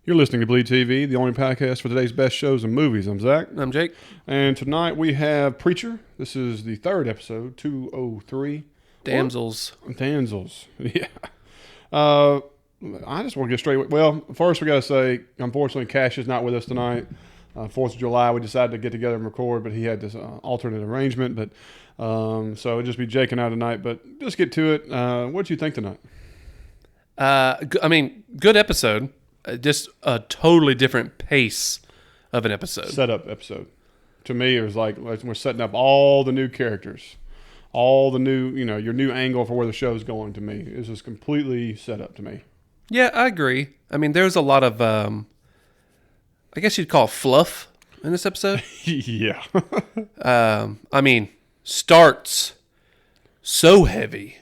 You're listening to Bleed TV, the only podcast for today's best shows and movies. I'm Zach. I'm Jake. And tonight we have Preacher. This is the third episode, 203. Damsels. Damsels. Yeah. I just want to get straight. Well, first we got to say, unfortunately, Cash is not with us tonight. 4th of July, we decided to get together and record, but he had this alternate arrangement. But so it'll just be Jake and I tonight. But just get to it. What did you think tonight? Good episode. Just a totally different pace of an episode. Setup episode. To me, it was like we're setting up all the new characters, all the new, your new angle for where the show's going. To me, it's just completely set up to me. Yeah, I agree. I mean, there's a lot of, I guess you'd call it fluff in this episode. Yeah. Starts so heavy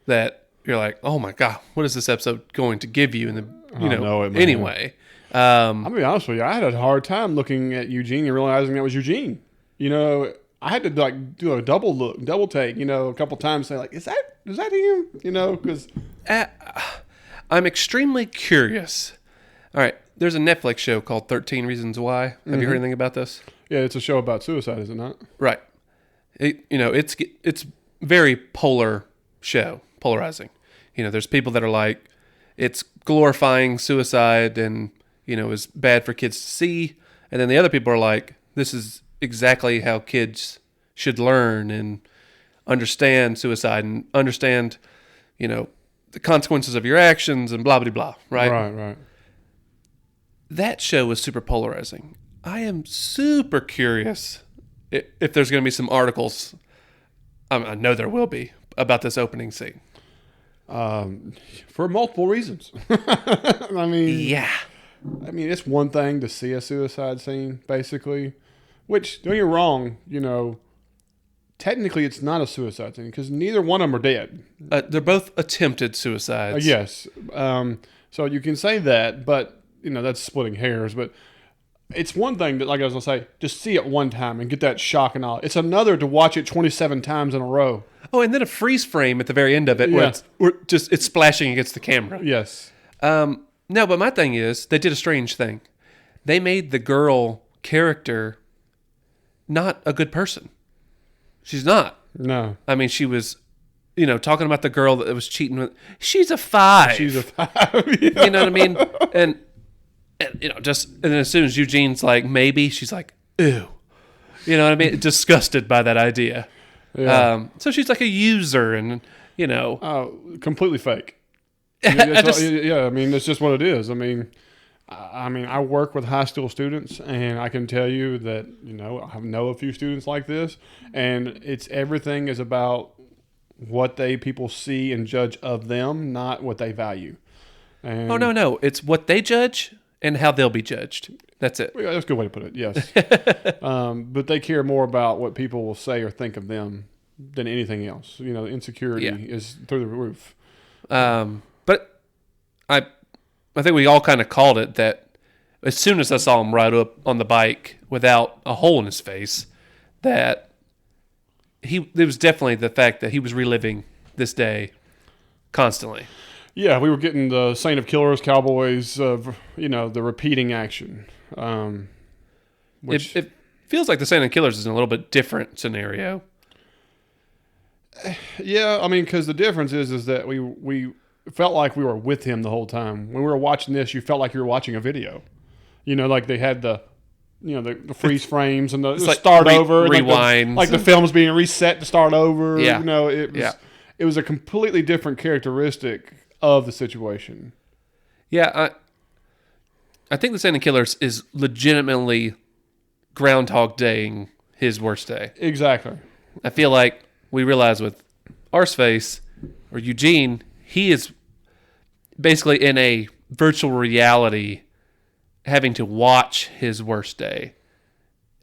that you're like, oh my God, what is this episode going to give you? Anyway. I'm gonna be honest with you. I had a hard time looking at Eugene and realizing that was Eugene. I had to do a double take. A couple times, say is that him? Because I'm extremely curious. All right, there's a Netflix show called 13 Reasons Why. Have you heard anything about this? Yeah, it's a show about suicide, is it not? Right. It's very polarizing. There's people that are like, it's glorifying suicide and, is bad for kids to see. And then the other people are like, this is exactly how kids should learn and understand suicide and understand, the consequences of your actions and blah, blah, blah. Right? Right. That show was super polarizing. I am super curious if there's going to be some articles, I know there will be, about this opening scene. For multiple reasons. Yeah. It's one thing to see a suicide scene, basically, which, don't get me wrong, technically it's not a suicide scene because neither one of them are dead. They're both attempted suicides. Yes. So you can say that, but, that's splitting hairs. But it's one thing that, like I was going to say, just see it one time and get that shock and awe. It's another to watch it 27 times in a row. Oh, and then a freeze frame at the very end of it where it's splashing against the camera. Yes. No, but my thing is, they did a strange thing. They made the girl character not a good person. She's not. No. She was, talking about the girl that was cheating with. She's a 5. She's a 5. Yeah. You know what I mean? And then as soon as Eugene's like, maybe, she's like, ew. You know what I mean? Disgusted by that idea. Yeah. So she's like a user and, completely fake. That's just what it is. I work with high school students, and I can tell you that, I know a few students like this, and everything is about what people see and judge of them, not what they value. And no. It's what they judge and how they'll be judged. That's it. Yeah, that's a good way to put it, yes. But they care more about what people will say or think of them than anything else. Insecurity is through the roof. But I think we all kind of called it that as soon as I saw him ride up on the bike without a hole in his face, that there was definitely the fact that he was reliving this day constantly. Yeah, we were getting the Saint of Killers, Cowboys, the repeating action. It feels like the Saint of Killers is in a little bit different scenario. Yeah, because the difference is that we felt like we were with him the whole time. When we were watching this, you felt like you were watching a video. Like they had the freeze frames and the start over, rewinds, like the film's being reset to start over. Yeah. It was a completely different characteristic of the situation. Yeah, I think the Saint of Killers is legitimately Groundhog Daying his worst day. Exactly. I feel like we realize with Arseface or Eugene, he is basically in a virtual reality having to watch his worst day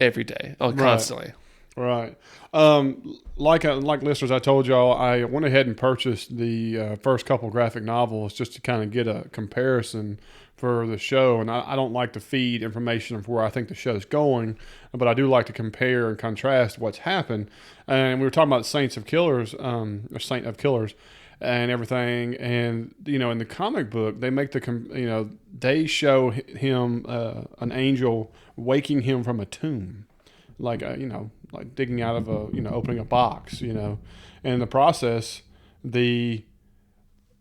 every day, constantly. Right. Like listeners, I told y'all, I went ahead and purchased the first couple graphic novels just to kind of get a comparison for the show. And I don't like to feed information of where I think the show's going, but I do like to compare and contrast what's happened. And we were talking about Saint of Killers, and everything. And in the comic book, they make they show him an angel waking him from a tomb, like like digging out of opening a box, and in the process, the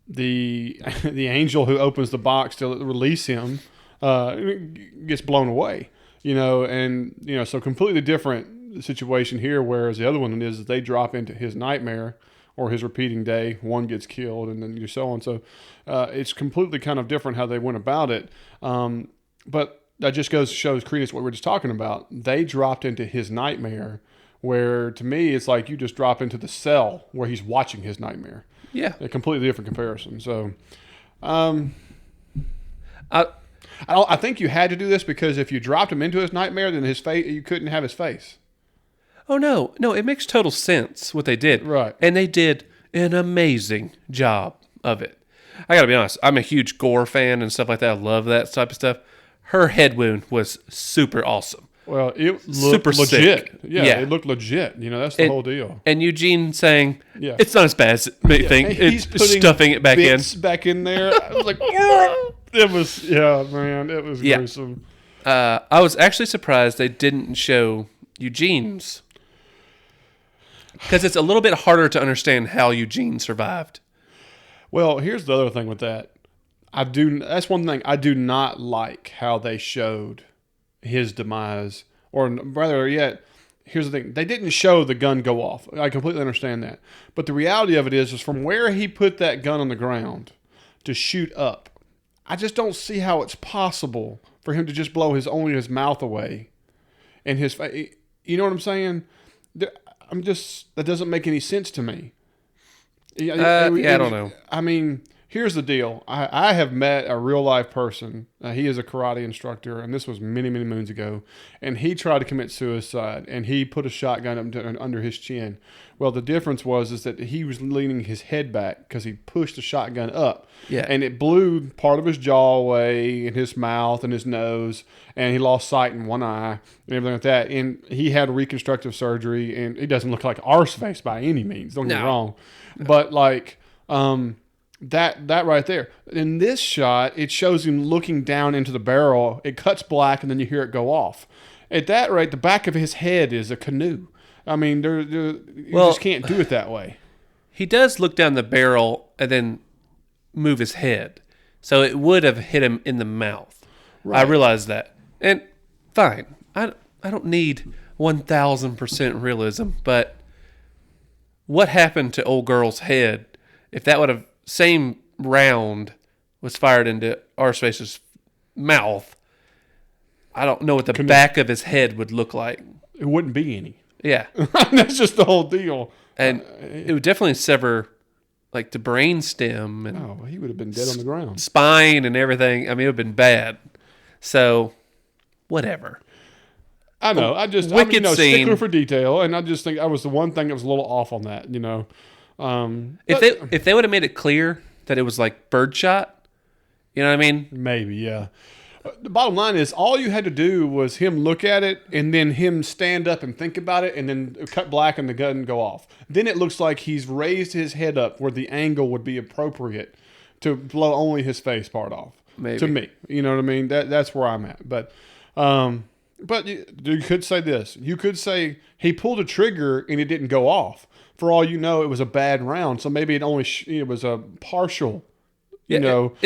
the angel who opens the box to release him gets blown away, and so completely different situation here. Whereas the other one is that they drop into his nightmare or his repeating day, one gets killed, and then so on. So it's completely kind of different how they went about it. But that just shows credence what we were just talking about. They dropped into his nightmare, where to me it's like you just drop into the cell where he's watching his nightmare. Yeah, a completely different comparison. So, I think you had to do this because if you dropped him into his nightmare, then his face, you couldn't have his face. Oh no, it makes total sense what they did. Right, and they did an amazing job of it. I gotta be honest, I'm a huge gore fan and stuff like that. I love that type of stuff. Her head wound was super awesome. Well, it looked super legit. sick. Yeah, it looked legit. That's the whole deal. And Eugene saying, it's not as bad as you think. He's It's stuffing it back in. Back in there. I was like, it was, man, it was gruesome. I was actually surprised they didn't show Eugene's. Because it's a little bit harder to understand how Eugene survived. Well, here's the other thing with that. That's one thing I do not like how they showed his demise, or rather yet, here's the thing. They didn't show the gun go off. I completely understand that. But the reality of it is from where he put that gun on the ground to shoot up, I just don't see how it's possible for him to just blow only his mouth away and his face. You know what I'm saying? That doesn't make any sense to me. I don't know. I mean, here's the deal. I have met a real life person. He is a karate instructor, and this was many, many moons ago. And he tried to commit suicide, and he put a shotgun up under his chin. Well, the difference is that he was leaning his head back because he pushed the shotgun up. Yeah. And it blew part of his jaw away, and his mouth, and his nose, and he lost sight in one eye, and everything like that. And he had reconstructive surgery, and he doesn't look like Arseface by any means. Don't get me wrong. But like that right there. In this shot, it shows him looking down into the barrel. It cuts black, and then you hear it go off. At that rate, the back of his head is a canoe. I mean, you just can't do it that way. He does look down the barrel and then move his head. So it would have hit him in the mouth. Right. I realize that. And fine. I don't need 1,000% realism, but what happened to old girl's head if that would have same round was fired into Arseface's mouth? I don't know what the back of his head would look like. It wouldn't be any. Yeah. That's just the whole deal. And it would definitely sever like the brain stem and he would have been dead on the ground. Spine and everything. I mean, it would have been bad. So whatever. I know. Wicked scene. Stickler for detail, and I just think that was the one thing that was a little off on that. If they would have made it clear that it was like birdshot, you know what I mean? Maybe, yeah. The bottom line is all you had to do was him look at it and then him stand up and think about it and then cut black and the gun go off. Then it looks like he's raised his head up where the angle would be appropriate to blow only his face part off. Maybe. To me. You know what I mean? That's where I'm at. But you could say this. You could say he pulled a trigger and it didn't go off. For all you know, it was a bad round. So maybe it was a partial. It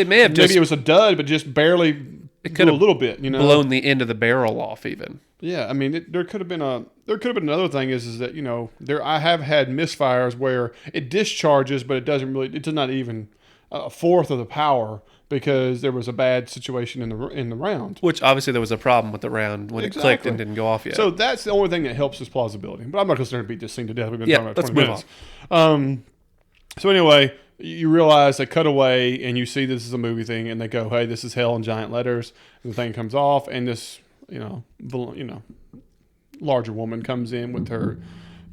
may have maybe it was a dud, but just barely. It could have a little bit, blown the end of the barrel off even. Yeah, I mean, there could have been another thing is that I have had misfires where it discharges, but it does not even a fourth of the power because there was a bad situation in the round. Which obviously there was a problem with the round when it clicked and didn't go off yet. So that's the only thing that helps is plausibility. But I'm not going to beat this thing to death. We've been talking about let's 20 move minutes. So anyway, you realize they cut away and you see this is a movie thing and they go, hey, this is hell in giant letters. And the thing comes off and this, larger woman comes in with her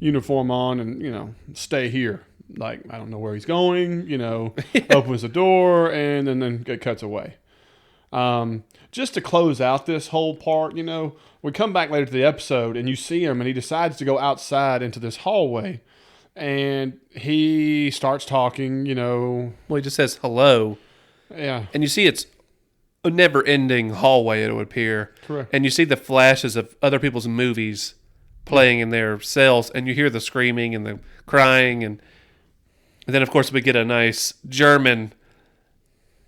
uniform on and, stay here. Like, I don't know where he's going, opens the door and then it cuts away. Just to close out this whole part, we come back later to the episode and you see him and he decides to go outside into this hallway. and he starts talking, Well, he just says hello, yeah, and you see it's a never-ending hallway, it would appear. correct. And you see the flashes of other people's movies playing in their cells, and you hear the screaming and the crying, and then, of course, we get a nice German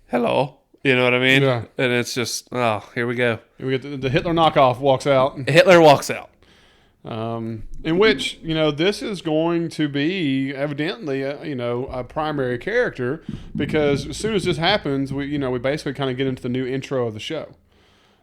hello. You know what I mean? Yeah. And it's just, here we go. We get the Hitler knockoff walks out. Hitler walks out. In which, this is going to be evidently, a primary character, because as soon as this happens, we basically kind of get into the new intro of the show.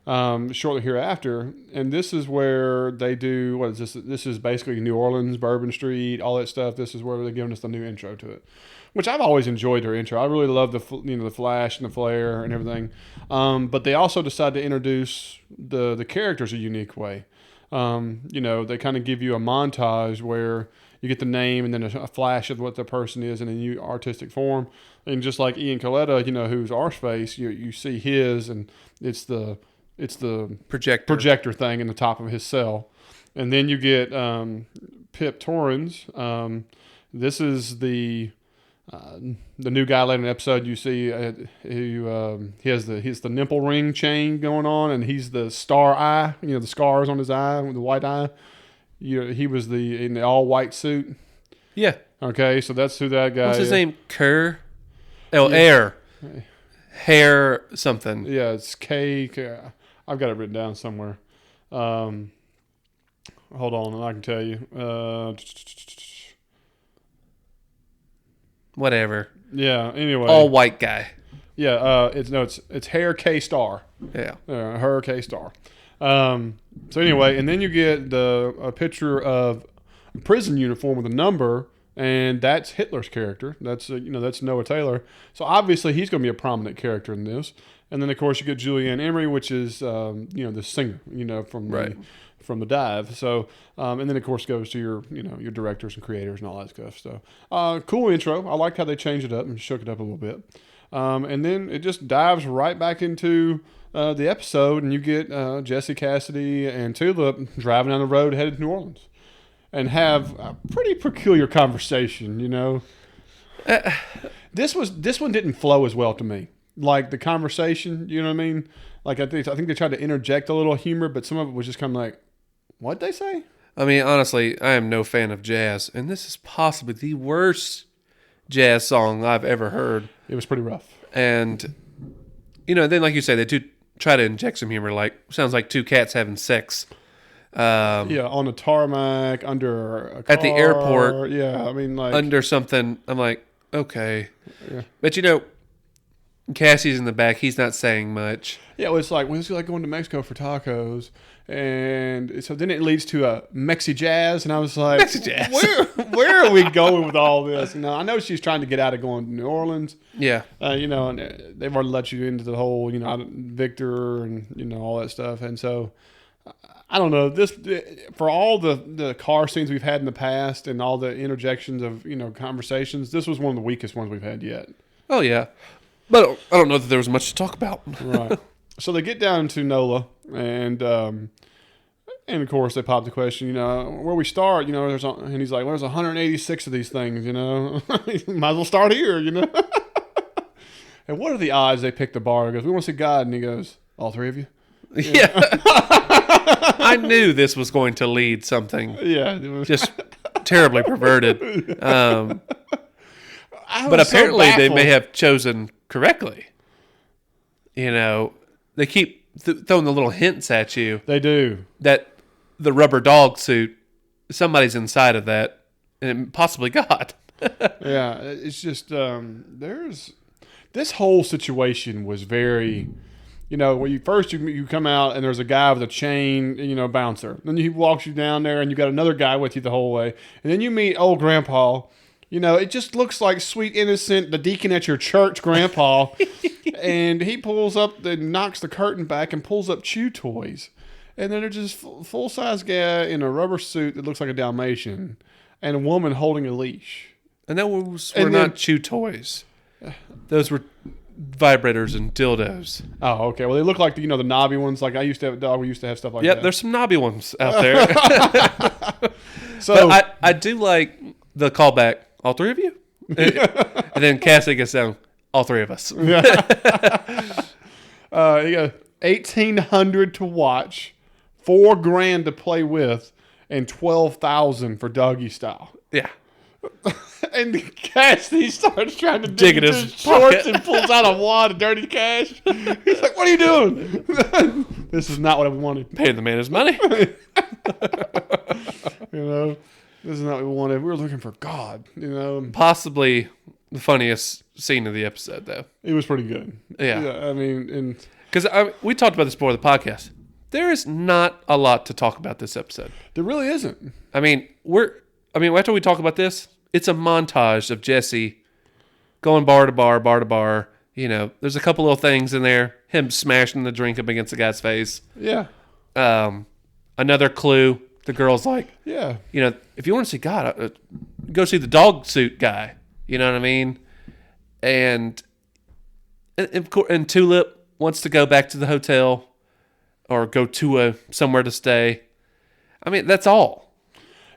Shortly hereafter, and this is where they do, what is this? This is basically New Orleans, Bourbon Street, all that stuff. This is where they're giving us the new intro to it, which I've always enjoyed their intro. I really love the flash and the flare and everything. But they also decide to introduce the characters a unique way. They kind of give you a montage where you get the name and then a flash of what the person is in a new artistic form. And just like Ian Coletta, who's Arseface, you see his, and it's the projector thing in the top of his cell. And then you get Pip Torrens. This is the new guy later in the episode. You see he has the nipple ring chain going on, and he's the star eye, the scars on his eye, the white eye. He was in the all white suit. Yeah. Okay, so that's who that guy What's his is. name? Kerr? Oh, Air. Hair something. Yeah, it's K. I've got it written down somewhere. Hold on, I can tell you. Whatever. Yeah. Anyway. All white guy. Yeah. It's Hair K Star. Yeah. Her K Star. So anyway, and then you get a picture of a prison uniform with a number, and that's Hitler's character. That's that's Noah Taylor. So obviously he's going to be a prominent character in this. And then of course you get Julianne Emery, which is the singer, from the Dive. So and then of course goes to your your directors and creators and all that stuff. So cool intro. I liked how they changed it up and shook it up a little bit. And then it just dives right back into the episode, and you get Jesse Cassidy and Tulip driving down the road headed to New Orleans, and have a pretty peculiar conversation. This one didn't flow as well to me. Like the conversation, you know what I mean? Like I think they tried to interject a little humor, but some of it was just kind of like, what'd they say? I mean, honestly, I am no fan of jazz, and this is possibly the worst jazz song I've ever heard. It was pretty rough. And, then like you say, they do try to inject some humor, like, sounds like two cats having sex. On a tarmac, under a car. At the airport. Yeah, I mean, like. Under something. I'm like, okay. Yeah. But, Cassie's in the back. He's not saying much. Yeah, well, it's like, when it's like going to Mexico for tacos. And so then it leads to a Mexi Jazz. And I was like, Mexi Jazz. Where are we going with all this? I know she's trying to get out of going to New Orleans. Yeah. And they've already let you into the whole, Victor and, all that stuff. And so, I don't know, this, for all the car scenes we've had in the past and all the interjections of, conversations, this was one of the weakest ones we've had yet. Oh, yeah. But I don't know that there was much to talk about. Right. So they get down to NOLA, and of course they pop the question, where we start, and he's like, well, there's 186 of these things, might as well start here, And what are the odds they pick the bar? He goes, we want to see God, and he goes, all three of you? Yeah. I knew this was going to lead something. Yeah. Just terribly perverted. But apparently they may have chosen correctly. They keep throwing the little hints at you. They do. That the rubber dog suit, somebody's inside of that, and possibly God. Yeah, it's just, this whole situation was very, when you come out and there's a guy with a chain, bouncer. Then he walks you down there and you got another guy with you the whole way. And then you meet old grandpa. It just looks like sweet, innocent, the deacon at your church grandpa. And he pulls up, knocks the curtain back and pulls up chew toys. And then there's just full-size guy in a rubber suit that looks like a Dalmatian and a woman holding a leash. And those were not chew toys. Those were vibrators and dildos. Oh, okay. Well, they look like the knobby ones. Like I used to have a dog. We used to have stuff like that. Yep, there's some knobby ones out there. So but I do like the callback, all three of you? And then Cassidy gets down, all three of us. Yeah. You got 1,800 to watch, $4,000 to play with, and 12,000 for doggy style. Yeah. And Cassidy starts trying to dig dig in into his his shorts pocket. and pulls out a wad of dirty cash. He's like, "What are you doing? This is not what I wanted." Paying the man his money. This is not what we wanted. We were looking for God. Possibly the funniest scene of the episode, though. It was pretty good. Yeah. I mean, and Because we talked about this before the podcast. There is not a lot to talk about this episode. there really isn't. I mean, after we talk about this, it's a montage of Jesse going bar to bar, bar to bar. There's a couple little things in there. Him smashing the drink up against the guy's face. Yeah. Another clue. The girl's like, Yeah. if you want to see God, go see the dog suit guy. You know what I mean? And Tulip wants to go back to the hotel or go to somewhere to stay. I mean, that's all.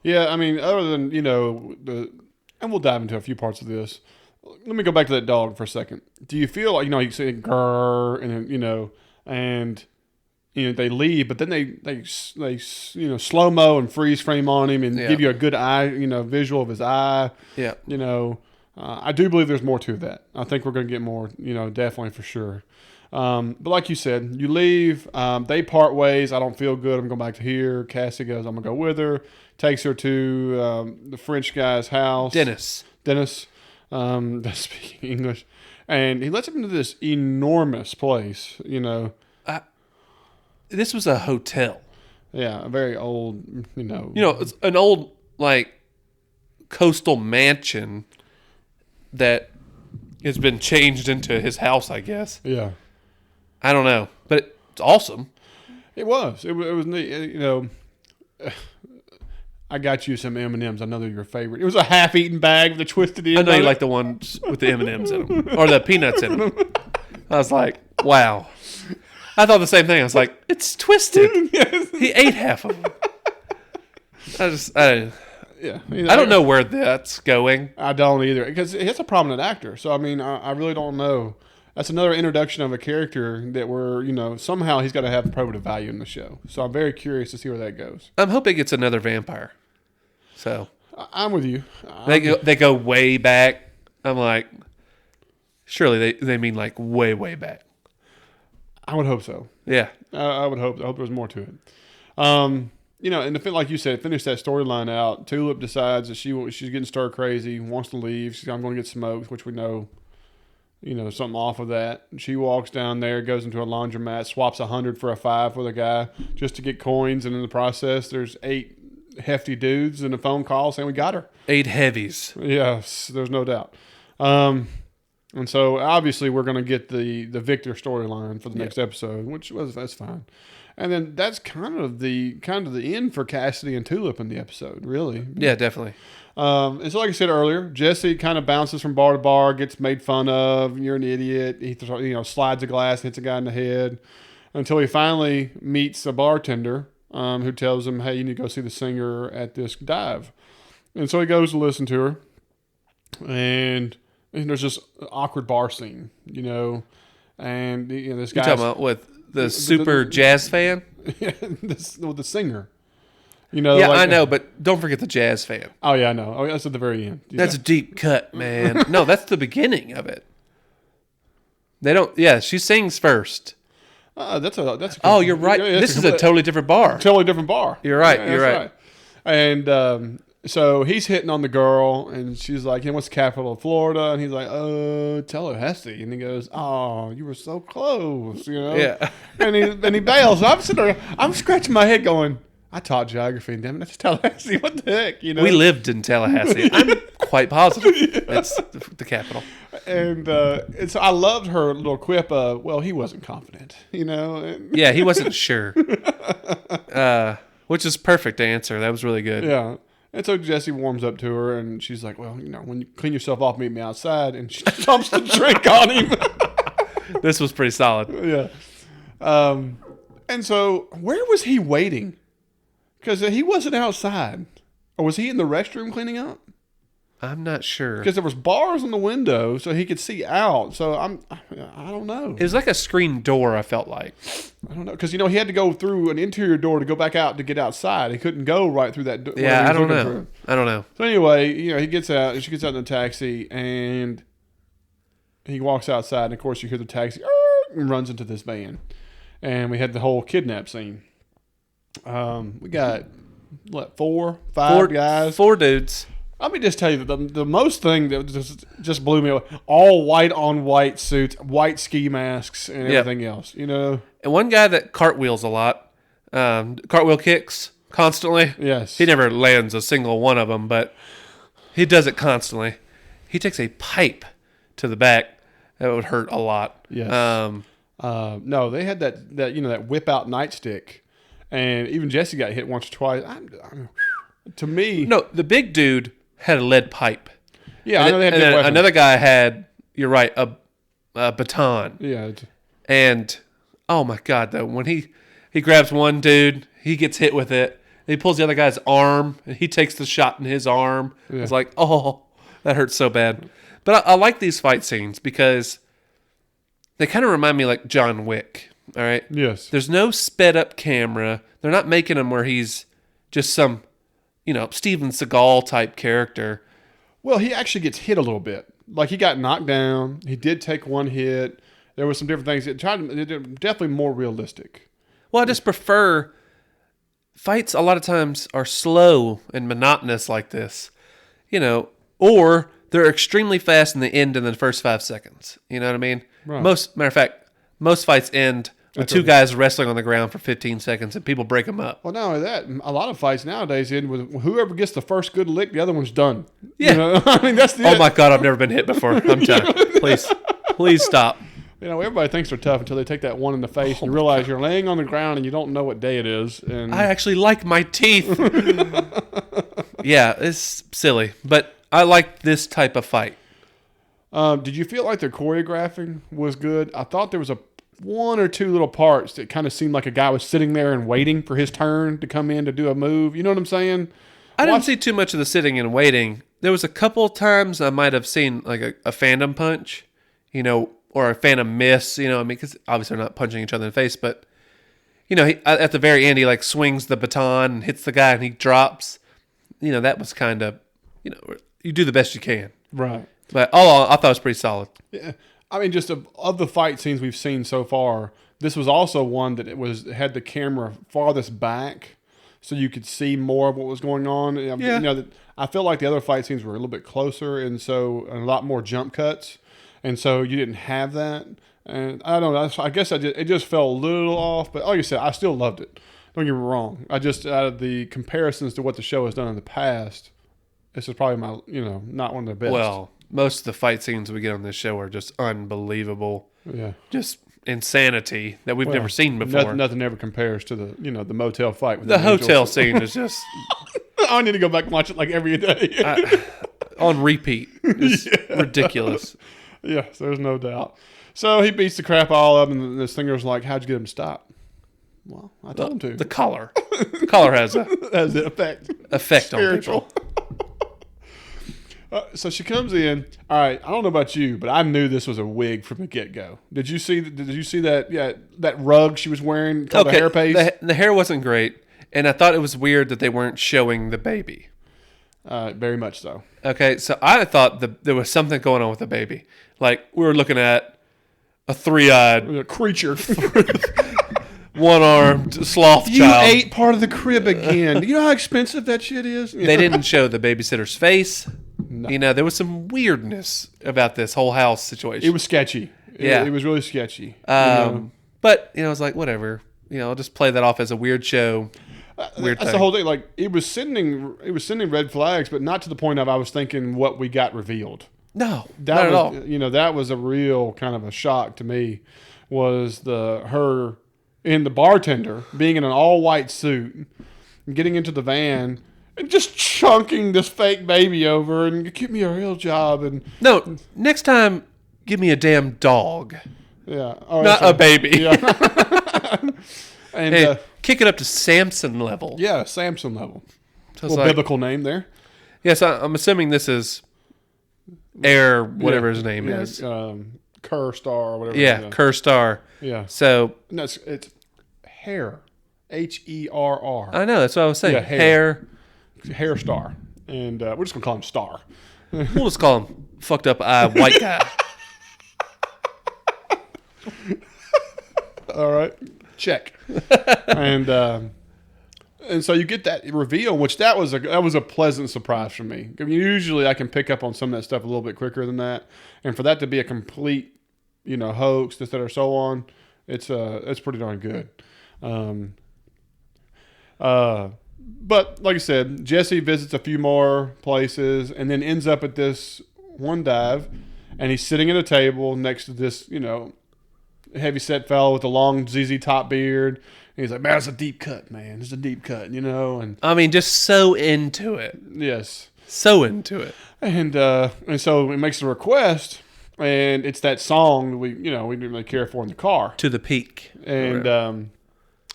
Yeah, I mean, other than, and we'll dive into a few parts of this. Let me go back to that dog for a second. Do you feel like, you say grrr, and then, and they leave, but then they slow-mo and freeze frame on him and give you a good eye, visual of his eye. Yeah. I do believe there's more to that. I think we're going to get more, definitely for sure. But like you said, you leave, they part ways. I don't feel good. I'm going back to here. Cassie goes, I'm going to go with her. Takes her to the French guy's house. Dennis. That's speaking English. And he lets him into this enormous place, This was a hotel. Yeah, a very old, It's an old, coastal mansion that has been changed into his house, I guess. Yeah. I don't know, but it's awesome. It was. It was neat. I got you some M&Ms. I know they're your favorite. It was a half-eaten bag with a twisted end. I know you like the ones with the M&Ms in them, or the peanuts in them. I was like, wow. I thought the same thing. I was like, it's twisted. Yes. He ate half of them. Yeah. I don't know where that's going. I don't either, because he's a prominent actor. So, I mean, I really don't know. That's another introduction of a character that somehow he's got to have probative value in the show. So I'm very curious to see where that goes. I'm hoping it's another vampire. So I'm with you. They go way back. I'm like, surely they mean like way, way back. I would hope so. Yeah. I would hope. I hope there's more to it. And like you said, finish that storyline out. Tulip decides that she's getting stir crazy, wants to leave. She's I'm going to get smoked, which we know, something off of that. She walks down there, goes into a laundromat, swaps 100 for a 5 with a guy just to get coins, and in the process, there's 8 hefty dudes in a phone call saying we got her. 8 heavies. Yes, there's no doubt. And so obviously we're going to get the Victor storyline for the next episode, that's fine. And then that's kind of the end for Cassidy and Tulip in the episode, really. Yeah, definitely. And so like I said earlier, Jesse kind of bounces from bar to bar, gets made fun of. You're an idiot. He slides a glass, hits a guy in the head, until he finally meets a bartender who tells him, hey, you need to go see the singer at this dive. And so he goes to listen to her, and there's this awkward bar scene, and this guy. You talking about with the super jazz fan? Yeah, the singer. Yeah, I know, but don't forget the jazz fan. Oh yeah, I know. Oh, that's at the very end. That's a deep cut, man. No, that's the beginning of it. They don't. Yeah, she sings first. That's Oh, you're right. This is a totally different bar. Totally different bar. You're right. Yeah, you're right. And so he's hitting on the girl, and she's like, what's the capital of Florida? And he's like, Tallahassee. And he goes, oh, you were so close, Yeah. and he bails. So I'm sitting there, I'm scratching my head going, I taught geography, and damn it, that's Tallahassee. What the heck, We lived in Tallahassee. I'm quite positive that's the capital. And so I loved her little quip of, well, he wasn't confident, Yeah, he wasn't sure. Which is perfect answer. That was really good. Yeah. And so Jesse warms up to her, and she's like, well, when you clean yourself off, meet me outside. And she dumps the drink on him. This was pretty solid. Yeah. And so where was he waiting? Because he wasn't outside. Or was he in the restroom cleaning up? I'm not sure. Because there was bars on the window so he could see out. So I don't know. It was like a screen door, I felt like. I don't know. Because, he had to go through an interior door to go back out to get outside. He couldn't go right through that door. Yeah, I don't know. I don't know. So anyway, he gets out, and she gets out in the taxi, and he walks outside, and of course you hear the taxi and runs into this van. And we had the whole kidnap scene. We got, five guys? 4 dudes. Let me just tell you, the most thing that just blew me away, all white on white suits, white ski masks, and everything else, And one guy that cartwheels a lot, cartwheel kicks constantly. Yes. He never lands a single one of them, but he does it constantly. He takes a pipe to the back. That would hurt a lot. Yes. No, they had that whip out nightstick, and even Jesse got hit once or twice. To me, no, the big dude had a lead pipe. Yeah, I know they had big weapons. Another guy had, you're right, a baton. Yeah. And oh my God, though, when he grabs one dude, he gets hit with it. And he pulls the other guy's arm, and he takes the shot in his arm. Yeah. It's like, oh, that hurts so bad. But I like these fight scenes because they kind of remind me like John Wick. All right. Yes. There's no sped up camera. They're not making him where he's just some, Steven Seagal type character. Well, he actually gets hit a little bit. Like, he got knocked down. He did take one hit. There were some different things. They're definitely more realistic. Well, I just prefer fights. A lot of times are slow and monotonous like this, or they're extremely fast in the end in the first 5 seconds. You know what I mean? Right. Matter of fact, most fights end with 2 guys wrestling on the ground for 15 seconds and people break them up. Well, not only that, a lot of fights nowadays end with whoever gets the first good lick, the other one's done. Yeah. I mean, that's the Oh my God, I've never been hit before. I'm telling you. Please stop. Everybody thinks they're tough until they take that one in the face and you realize you're laying on the ground and you don't know what day it is. And I actually like my teeth. Yeah, it's silly, but I like this type of fight. Did you feel like their choreographing was good? I thought there was one or two little parts that kind of seemed like a guy was sitting there and waiting for his turn to come in to do a move. You know what I'm saying? I didn't see too much of the sitting and waiting. There was a couple times I might have seen like a phantom punch, or a phantom miss, because obviously they're not punching each other in the face, but, he, at the very end, he like swings the baton and hits the guy and he drops. That was kind of, you do the best you can. Right. But all I thought it was pretty solid. Yeah. I mean, just of the fight scenes we've seen so far, this was also one that had the camera farthest back, so you could see more of what was going on. Yeah. I feel like the other fight scenes were a little bit closer, and a lot more jump cuts, and so you didn't have that. And I don't know. I guess it just fell a little off, but like you said, I still loved it. Don't get me wrong. I just, out of the comparisons to what the show has done in the past, this is probably my, not one of the best. Well, most of the fight scenes we get on this show are just unbelievable. Yeah. Just insanity that we've never seen before. Nothing ever compares to the, the motel fight. With the hotel scene is just... I need to go back and watch it like every day. On repeat. It's ridiculous. Yes, there's no doubt. So he beats the crap all of them, and the singer's like, how'd you get him to stop? Well, I told him to. The collar. The collar has the effect spiritual on people. So she comes in. All right, I don't know about you, but I knew this was a wig from the get-go. Did you see that? Yeah, that rug she was wearing called the hair paste? The hair wasn't great, and I thought it was weird that they weren't showing the baby. Very much so. Okay, so I thought there was something going on with the baby. Like, we were looking at a 3-eyed creature. One-armed sloth you child. You ate part of the crib again. Do you know how expensive that shit is? They didn't show the babysitter's face. No. There was some weirdness about this whole house situation. It was sketchy. Yeah. It was really sketchy. But, I was like, whatever. I'll just play that off as a weird show. That's the whole thing. Like, it was sending red flags, but not to the point of I was thinking what we got revealed. No, not at all. That was a real kind of a shock to me, was her and the bartender being in an all-white suit and getting into the van and just chunking this fake baby over and give me a real job. And no, next time, give me a damn dog. Yeah. Not a baby. Yeah. And kick it up to Samson level. Yeah, Samson level. So biblical name there. Yes, I'm assuming this is Air, whatever his name is. Kerr Star or whatever. Yeah, Kerr Star. Yeah. So no, it's Hair, Herr. I know, that's what I was saying. Yeah, Hair Star, and we're just gonna call him Star. We'll just call him fucked up eye white guy. All right, check. and so you get that reveal, which that was a pleasant surprise for me. I mean, usually I can pick up on some of that stuff a little bit quicker than that, and for that to be a complete, hoax, this, that, or so on, it's pretty darn good. But like I said, Jesse visits a few more places and then ends up at this one dive, and he's sitting at a table next to this, heavy set fellow with a long ZZ Top beard. And he's like, man, it's a deep cut, man. It's a deep cut, and I mean, just so into it. yes. So into it. And so he makes a request, and it's that song we didn't really care for in the car. To the Peak. And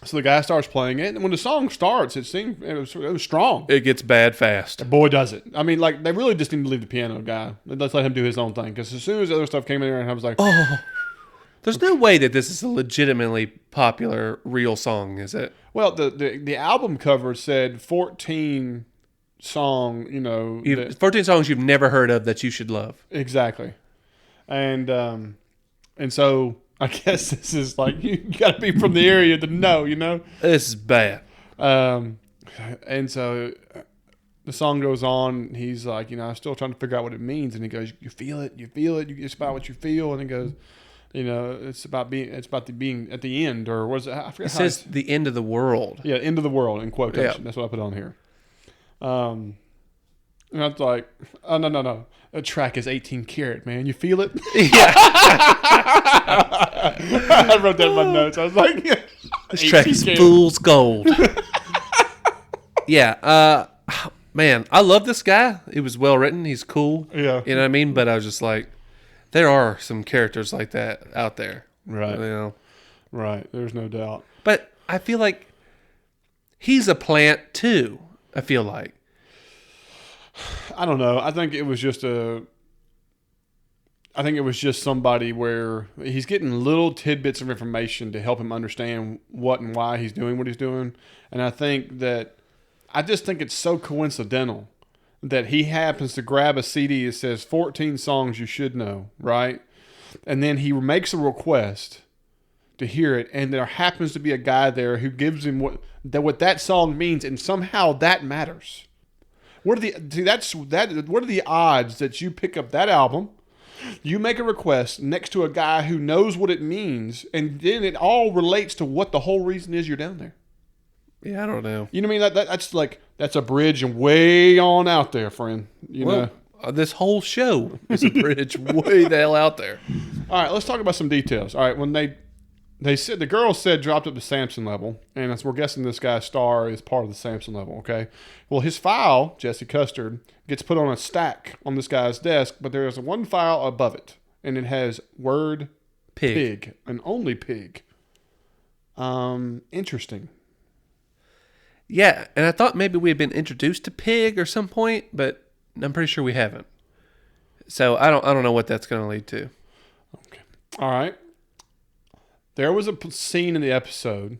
so the guy starts playing it, and when the song starts, it was strong. It gets bad fast. Boy, does it. I mean, like, they really just need to leave the piano guy. Let's let him do his own thing. Because as soon as the other stuff came in there, and I was like, oh, there's no way that this is a legitimately popular, real song, is it? Well, the album cover said 14 song, 14 songs you've never heard of that you should love. Exactly. And so I guess this is like, you got to be from the area to know, This is bad. And so the song goes on. He's like, I'm still trying to figure out what it means. And he goes, you feel it. It's about what you feel. And he goes, it's about being at the end, or was it? I forget. It says the end of the world. Yeah, end of the world in quotation. Yeah. That's what I put on here. And I was like, oh no. That track is 18 karat, man. You feel it? Yeah. I wrote that in my notes. I was like, this track is fool's gold. Yeah. Man, I love this guy. He was well written. He's cool. Yeah. You know what I mean? But I was just like, there are some characters like that out there. Right. Right. There's no doubt. But I feel like he's a plant too. I feel like. I don't know. I think it was just somebody where he's getting little tidbits of information to help him understand what and why he's doing what he's doing. And I just think it's so coincidental that he happens to grab a CD that says 14 songs you should know, right? And then he makes a request to hear it, and there happens to be a guy there who gives him what that song means, and somehow that matters. What are the odds that you pick up that album, you make a request next to a guy who knows what it means, and then it all relates to what the whole reason is you're down there? Yeah, I don't know. You know what I mean? That's a bridge and way on out there, friend. This whole show is a bridge way the hell out there. All right, let's talk about some details. All right, when they said, the girl said dropped up to Samson level, and as we're guessing this guy's star is part of the Samson level, okay? Well, his file, Jesse Custard, gets put on a stack on this guy's desk, but there is one file above it, and it has word pig and only pig. Interesting. Yeah, and I thought maybe we had been introduced to pig or some point, but I'm pretty sure we haven't. So I don't know what that's going to lead to. Okay. All right. There was a scene in the episode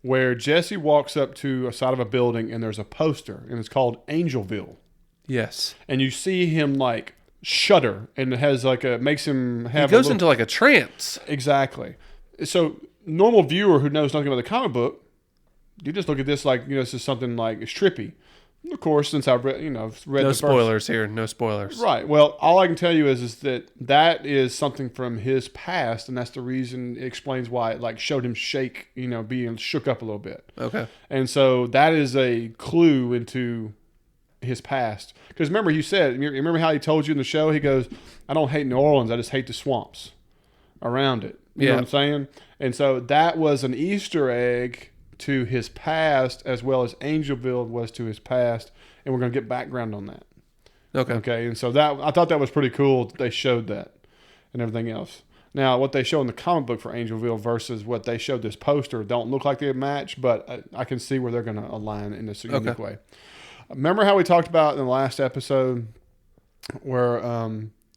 where Jesse walks up to a side of a building and there's a poster, and it's called Angelville. Yes. And you see him like shudder, and it has makes him have. He goes into like a trance. Exactly. So normal viewer who knows nothing about the comic book, you just look at this like, this is something like it's trippy. Of course, since I've read, no spoilers here. No spoilers. Right. Well, all I can tell you is that is something from his past, and that's the reason it explains why it showed him shake, being shook up a little bit. Okay. And so that is a clue into his past. Because remember, remember how he told you in the show? He goes, "I don't hate New Orleans. I just hate the swamps around it." You know what I'm saying? And so that was an Easter egg to his past, as well as Angelville was to his past, and we're going to get background on that. Okay, and so that I thought that was pretty cool that they showed that and everything else. Now, what they show in the comic book for Angelville versus what they showed this poster don't look like they match, but I can see where they're going to align in this unique way. Remember how we talked about in the last episode where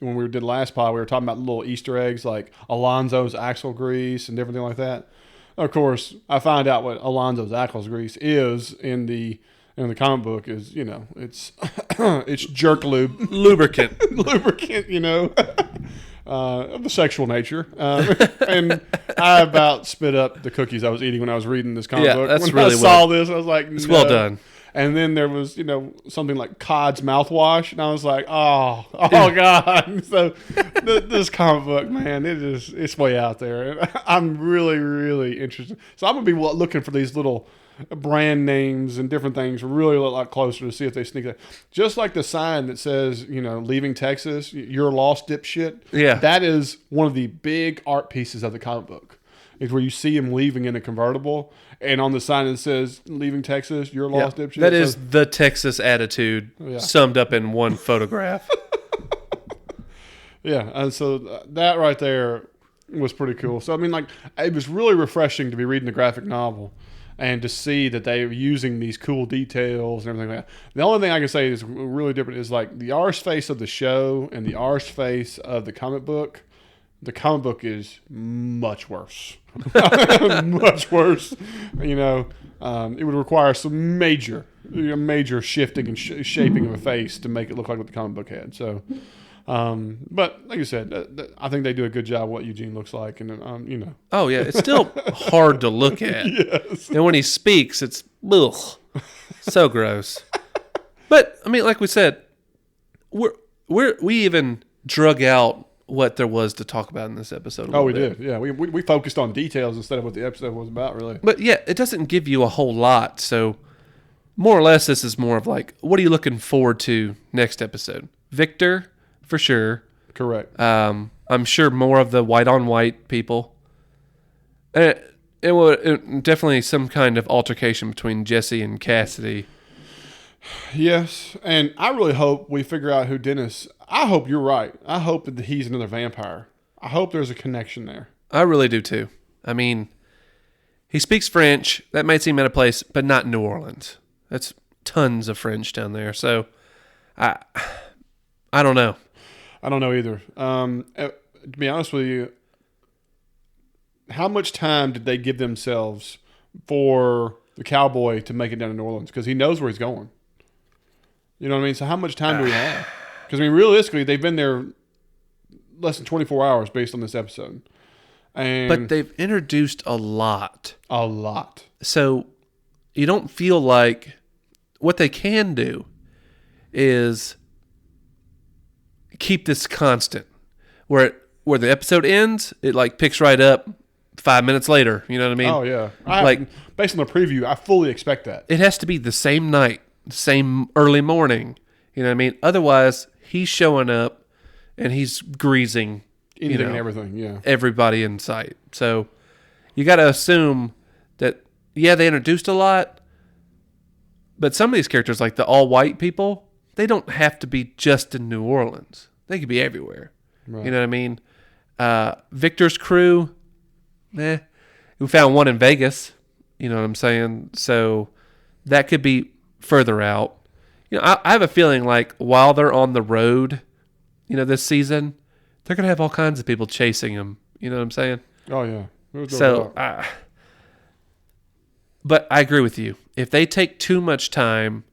when we did last pod, we were talking about little Easter eggs like Alonzo's axle grease and different things like that. Of course, I find out what Alonzo's axle grease is in the comic book is, it's it's jerk lube, Lubricant. lubricant, of the sexual nature. And I about spit up the cookies I was eating when I was reading this comic book. That's when really I saw this, I was like, It's no. well done. And then there was, something like Cod's mouthwash, and I was like, oh God. So this comic book, man, it's way out there. I'm really, really interested. So I'm gonna be looking for these little brand names and different things really a lot closer to see if they sneak that. Just like the sign that says, leaving Texas, you're lost, dipshit. Yeah. That is one of the big art pieces of the comic book. Is where you see him leaving in a convertible, and on the sign it says "Leaving Texas, you're lost, dipshit." That is the Texas attitude summed up in one photograph. Yeah, and so that right there was pretty cool. So I mean, like, it was really refreshing to be reading the graphic novel and to see that they were using these cool details and everything like that. The only thing I can say is really different is like the arse face of the show and the arse face of the comic book. The comic book is much worse. Much worse. It would require some major shifting and shaping of a face to make it look like what the comic book had. So, but like you said, I think they do a good job of what Eugene looks like. And, Oh, yeah. It's still hard to look at. Yes. And when he speaks, it's ugh, so gross. But, I mean, like we said, we even drug out what there was to talk about in this episode. Oh, we did. Yeah, we focused on details instead of what the episode was about, really. But yeah, it doesn't give you a whole lot. So more or less, this is more of like, what are you looking forward to next episode? Victor, for sure. Correct. I'm sure more of the white on white people. It definitely some kind of altercation between Jesse and Cassidy. Yes, and I really hope we figure out who Dennis. I hope you're right. I hope that he's another vampire. I hope there's a connection there. I really do too. I mean, he speaks French. That might seem out of place, but not in New Orleans. That's tons of French down there. So, I don't know. I don't know either. To be honest with you, how much time did they give themselves for the cowboy to make it down to New Orleans? Because he knows where he's going. You know what I mean? So how much time do we have? Because, I mean, realistically, they've been there less than 24 hours based on this episode. But they've introduced a lot. A lot. So you don't feel like what they can do is keep this constant. Where the episode ends, it like picks right up 5 minutes later. You know what I mean? Oh, yeah. Based on the preview, I fully expect that. It has to be the same night, the same early morning. You know what I mean? Otherwise, he's showing up and he's greasing anything and everything, yeah. Everybody in sight. So you got to assume that, they introduced a lot, but some of these characters, like the all-white people, they don't have to be just in New Orleans. They could be everywhere. Right. You know what I mean? Victor's crew, we found one in Vegas. You know what I'm saying? So that could be further out. I have a feeling like while they're on the road, this season, they're going to have all kinds of people chasing them. You know what I'm saying? Oh, yeah. So, but I agree with you. If they take too much time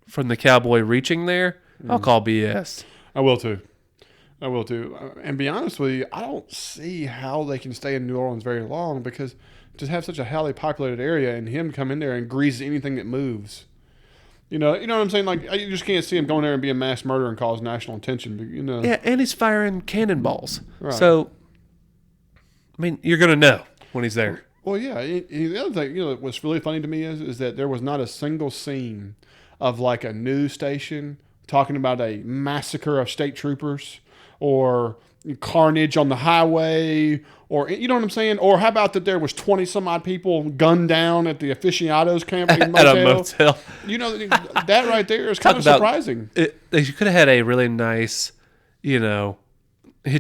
from the cowboy reaching there, I'll call BS. I will too. And be honest with you, I don't see how they can stay in New Orleans very long because to have such a highly populated area and him come in there and grease anything that moves. You know what I'm saying? Like, you just can't see him going there and being mass murder and cause national attention. Yeah, and he's firing cannonballs. Right. So, I mean, you're going to know when he's there. Well, yeah. The other thing, what's really funny to me is that there was not a single scene of like a news station talking about a massacre of state troopers or carnage on the highway, or you know what I'm saying? Or how about that there was 20 some odd people gunned down at the aficionados camp in at a motel. That right there is kind of surprising. They could have had a really nice, hit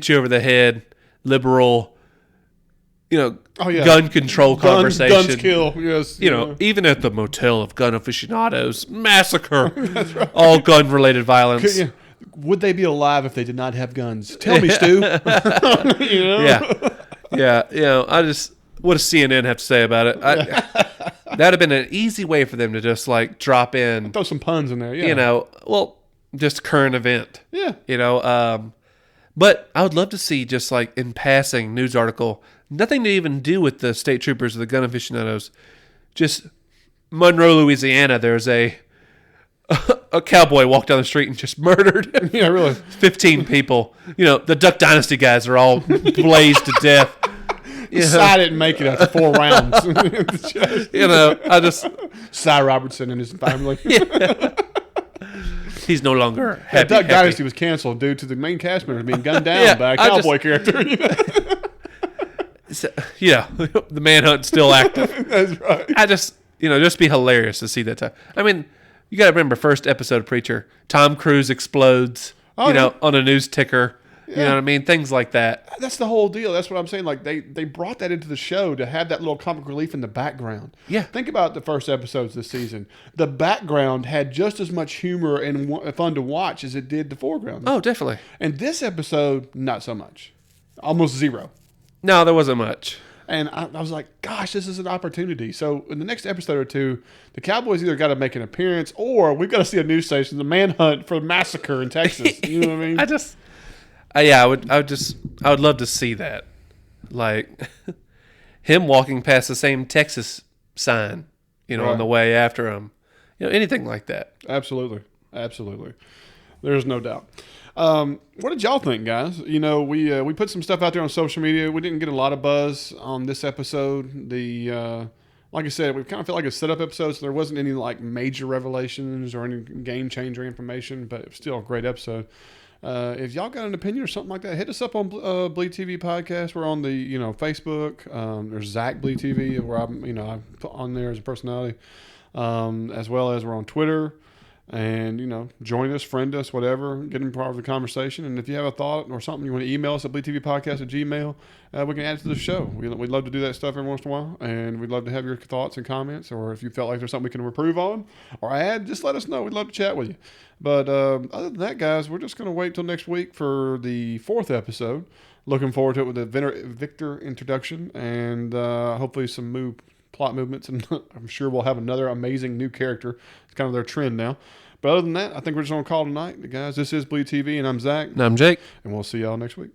you over the head, liberal gun control conversation. Guns kill. Yes. Even at the motel of gun aficionados, massacre. That's right. All gun related violence. Would they be alive if they did not have guns? Tell me, Stu. Yeah. I just, what does CNN have to say about it? That'd have been an easy way for them to just like drop in. Throw some puns in there. Yeah. Just current event. Yeah. But I would love to see just like in passing news article, nothing to even do with the state troopers or the gun aficionados. Just Monroe, Louisiana, there's a cowboy walked down the street and just murdered. Yeah, really. 15 people. The Duck Dynasty guys are all blazed to death. Cy didn't make it after 4 rounds. I just... Cy Robertson and his family. He's no longer happy. Duck Dynasty was canceled due to the main cast members being gunned down by a cowboy character. The manhunt's still active. That's right. I just, just be hilarious to see that time. I mean, you got to remember, first episode of Preacher, Tom Cruise explodes, on a news ticker. Yeah. You know what I mean? Things like that. That's the whole deal. That's what I'm saying. Like, they brought that into the show to have that little comic relief in the background. Yeah. Think about the first episodes this season. The background had just as much humor and fun to watch as it did the foreground. Oh, definitely. And this episode, not so much. Almost zero. No, there wasn't much. And I was like, gosh, this is an opportunity. So in the next episode or two, the Cowboys either got to make an appearance or we've got to see a news station, the manhunt for the massacre in Texas. You know what I mean? I would love to see that. Like him walking past the same Texas sign, right, on the way after him. Anything like that. Absolutely. There's no doubt. What did y'all think, guys? We put some stuff out there on social media. We didn't get a lot of buzz on this episode. Like I said, we kind of felt like a setup episode, so there wasn't any like major revelations or any game changer information, but it was still a great episode. If y'all got an opinion or something like that, hit us up on Bleed TV Podcast. We're on the Facebook. There's Zach Bleed TV, where I put on there as a personality, as well as we're on Twitter. And, join us, friend us, whatever, get in part of the conversation. And if you have a thought or something, you want to email us at bleedtvpodcast@gmail.com, we can add it to the show. We'd love to do that stuff every once in a while. And we'd love to have your thoughts and comments. Or if you felt like there's something we can improve on or add, just let us know. We'd love to chat with you. But other than that, guys, we're just going to wait till next week for the 4th episode. Looking forward to it with the Victor introduction and hopefully some plot movements, and I'm sure we'll have another amazing new character. It's kind of their trend now. But other than that, I think we're just going to call tonight. Guys, this is Bleed TV, and I'm Zach. And I'm Jake. And we'll see y'all next week.